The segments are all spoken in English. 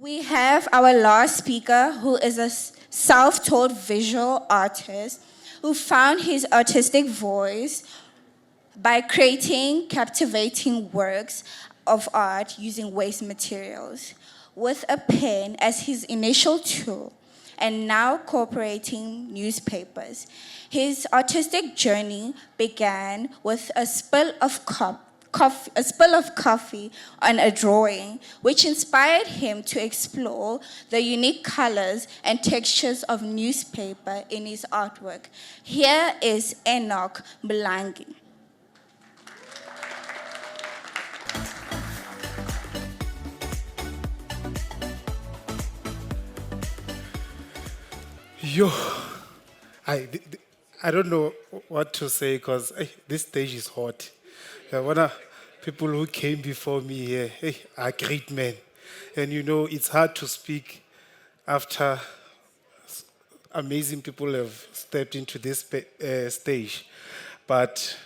We have our last speaker, who is a self-taught visual artist who found his artistic voice by creating captivating works of art using waste materials, with a pen as his initial tool, and now cooperating newspapers. His artistic journey began with a spill of coffee on a drawing, which inspired him to explore the unique colors and textures of newspaper in his artwork. Here is Enokk Mlangeni. Yo, I don't know what to say because this stage is hot. People who came before me here are great men. And it's hard to speak after amazing people have stepped into this stage. But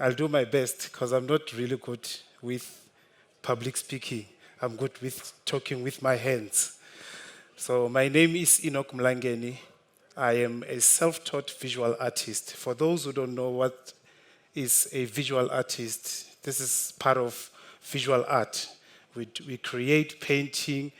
I'll do my best because I'm not really good with public speaking. I'm good with talking with my hands. So my name is Enokk Mlangeni. I am a self-taught visual artist. For those who don't know what is a visual artist, this is part of visual art. We create painting,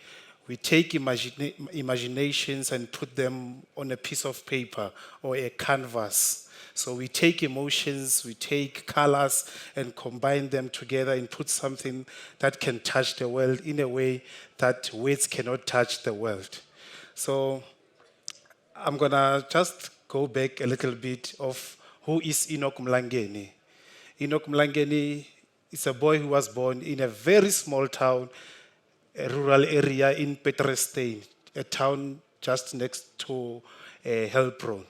we take imaginations and put them on a piece of paper or a canvas. So we take emotions, we take colors and combine them together and put something that can touch the world in a way that words cannot touch the world. So I'm gonna just go back a little bit of who is Enokk Mlangeni. Enokk Mlangeni is a boy who was born in a very small town, a rural area in Petrestein, a town just next to Helbron.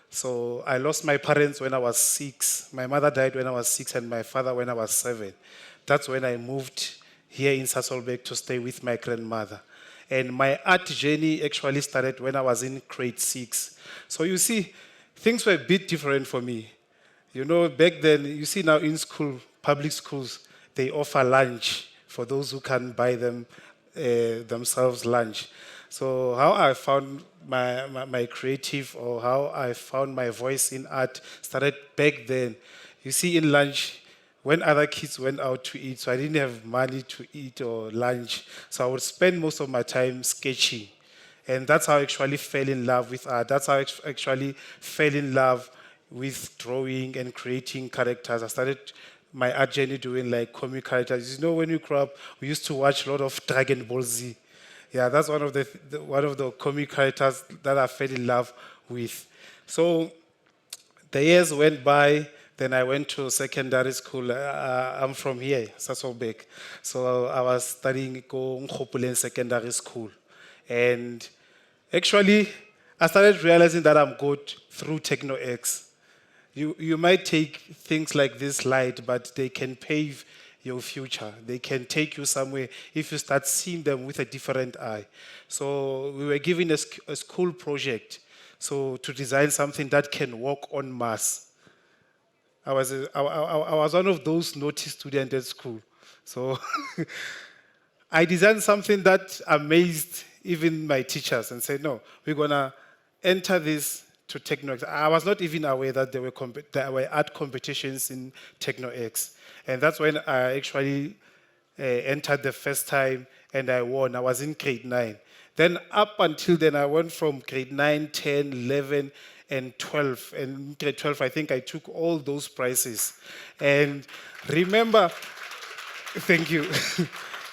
So I lost my parents when I was 6. My mother died when I was 6 and my father when I was 7. That's when I moved here in Sasol to stay with my grandmother. And my art journey actually started when I was in grade 6. So you see, things were a bit different for me. Back then, you see now in school, public schools, they offer lunch for those who can't buy themselves lunch. So how I found my creative or how I found my voice in art started back then. You see, in lunch, when other kids went out to eat, so I didn't have money to eat or lunch, so I would spend most of my time sketching. And that's how I actually fell in love with art. That's how I actually fell in love with drawing and creating characters. I started my art journey doing like comic characters. When we grew up, we used to watch a lot of Dragon Ball Z. Yeah, that's one of the comic characters that I fell in love with. So the years went by. Then I went to secondary school. I'm from here, Sasol. So I was studying Nkgopolen Secondary School. And actually, I started realizing that I'm good through Techno X. You might take things like this light, but they can pave your future. They can take you somewhere if you start seeing them with a different eye. So we were given a school project to design something that can walk on Mars. I was one of those naughty students at school. So I designed something that amazed even my teachers and said, no, we're going to enter this to Techno X. I was not even aware that there were art competitions in Techno X. And that's when I actually entered the first time and I won. I was in grade 9. Then up until then, I went from grade 9, 10, 11, and 12. And in grade 12, I think I took all those prizes. And remember, thank you.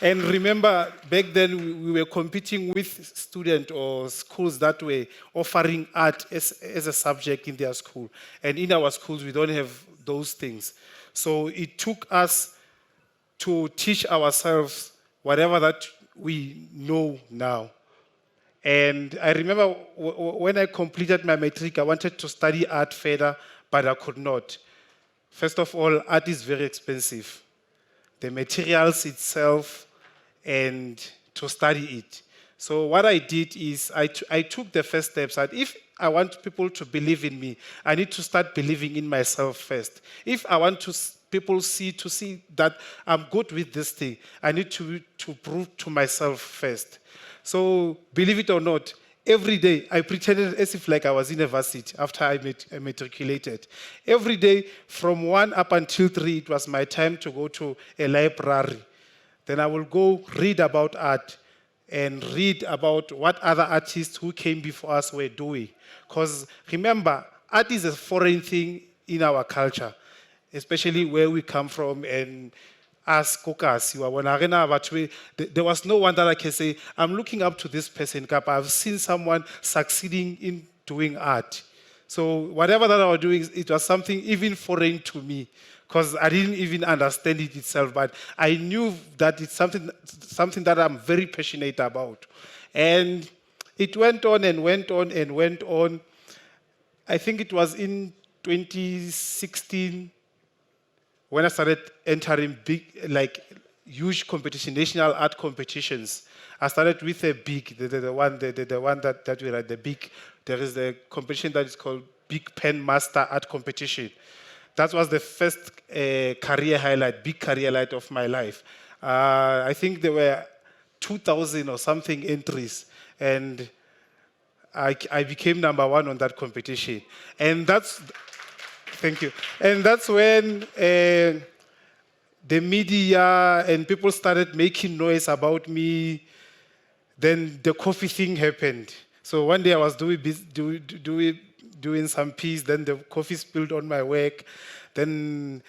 And remember, back then, we were competing with students or schools that were offering art as a subject in their school. And in our schools, we don't have those things. So it took us to teach ourselves whatever that we know now. And I remember when I completed my matric, I wanted to study art further, but I could not. First of all, art is very expensive. The materials itself and to study it. So what I did is I took the first steps. That if I want people to believe in me, I need to start believing in myself first. If I want people see that I'm good with this thing. I need to prove to myself first. So believe it or not, every day I pretended as if like I was in a varsity after I matriculated. Every day from 1 up until 3, it was my time to go to a library. Then I will go read about art and read about what other artists who came before us were doing. Because remember, art is a foreign thing in our culture, especially where we come from and as Kokas. There was no one that I can say, I'm looking up to this person, Kapa. I've seen someone succeeding in doing art. So whatever that I was doing, it was something even foreign to me, because I didn't even understand it itself, but I knew that it's something that I'm very passionate about. And it went on and went on and went on. I think it was in 2016 when I started entering big, like huge competition, national art competitions. I started with a big, the one that we write, the big. There is the competition that is called Big Pen Master Art Competition. That was the first career highlight, big career highlight of my life. I think there were 2,000 or something entries, and I became number 1 on that competition. And thank you. And that's when the media and people started making noise about me. Then the coffee thing happened. So one day I was doing some piece, then the coffee spilled on my work. Then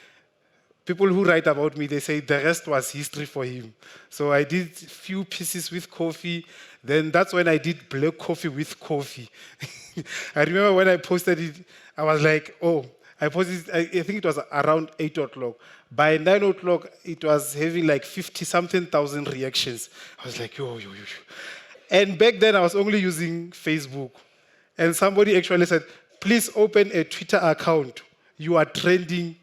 people who write about me, they say the rest was history for him. So I did a few pieces with coffee. Then that's when I did black coffee with coffee. I remember when I posted it, I was like, oh, I posted it, I think it was around 8 o'clock. By 9 o'clock, it was having like 50-something thousand reactions. I was like, yo. And back then, I was only using Facebook. And somebody actually said, please open a Twitter account. You are trending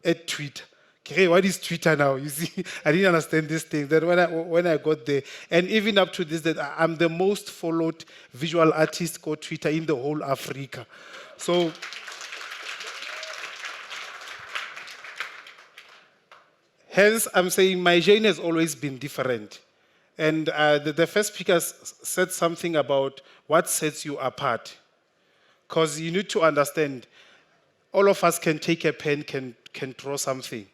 at Twitter. Okay, what is Twitter now? You see, I didn't understand this thing. Then when I got there, and even up to this, that I'm the most followed visual artist on Twitter in the whole Africa. So, hence, I'm saying my journey has always been different. And the first speaker said something about what sets you apart. Because you need to understand, all of us can take a pen, can draw something.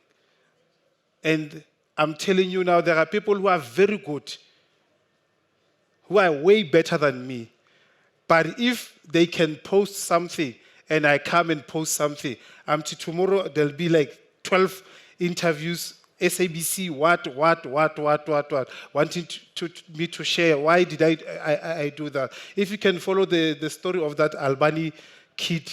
And I'm telling you now, there are people who are very good, who are way better than me. But if they can post something, and I come and post something, tomorrow there'll be like 12 interviews, SABC, what, wanting me to share. Why did I do that? If you can follow the story of that Albani kid,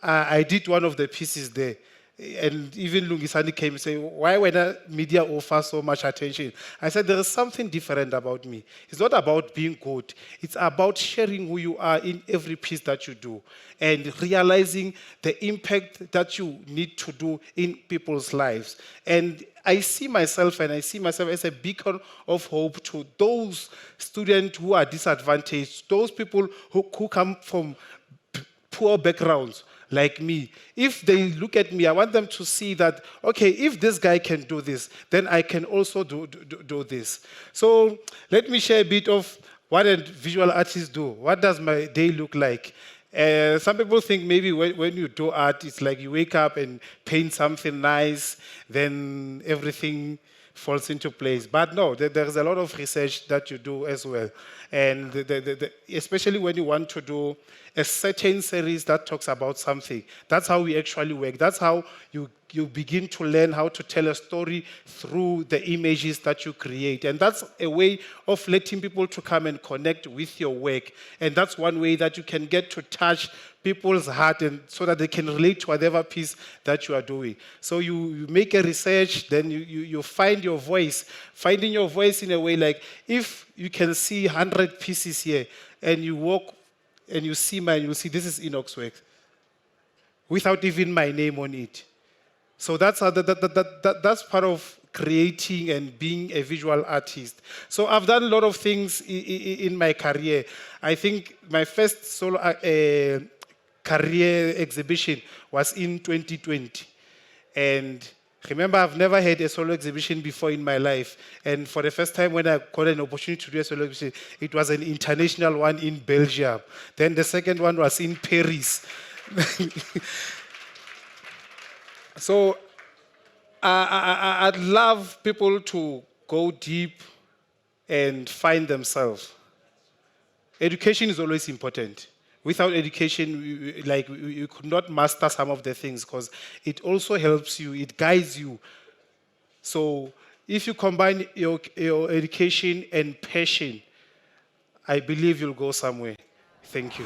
I did one of the pieces there. And even Lungisani came and said, why when the media offer so much attention? I said, there is something different about me. It's not about being good. It's about sharing who you are in every piece that you do and realizing the impact that you need to do in people's lives. And I see myself as a beacon of hope to those students who are disadvantaged, those people who come from poor backgrounds, like me. If they look at me, I want them to see that, okay, if this guy can do this, then I can also do this. So let me share a bit of what a visual artist do. What does my day look like? Some people think maybe when you do art, it's like you wake up and paint something nice, then everything falls into place. But no, there's a lot of research that you do as well. And especially when you want to do a certain series that talks about something. That's how we actually work. That's how you begin to learn how to tell a story through the images that you create. And that's a way of letting people to come and connect with your work. And that's one way that you can get to touch people's heart and so that they can relate to whatever piece that you are doing. So you make a research, then you find your voice. Finding your voice in a way like, if you can see 100 pieces here and you walk and you see mine, you'll see this is Enokk's work without even my name on it. So that's part of creating and being a visual artist. So I've done a lot of things in my career. I think my first solo career exhibition was in 2020. And remember, I've never had a solo exhibition before in my life. And for the first time when I got an opportunity to do a solo exhibition, it was an international one in Belgium. Then the second one was in Paris. So I'd love people to go deep and find themselves. Education is always important. Without education, you could not master some of the things because it also helps you, it guides you. So if you combine your education and passion, I believe you'll go somewhere. Thank you.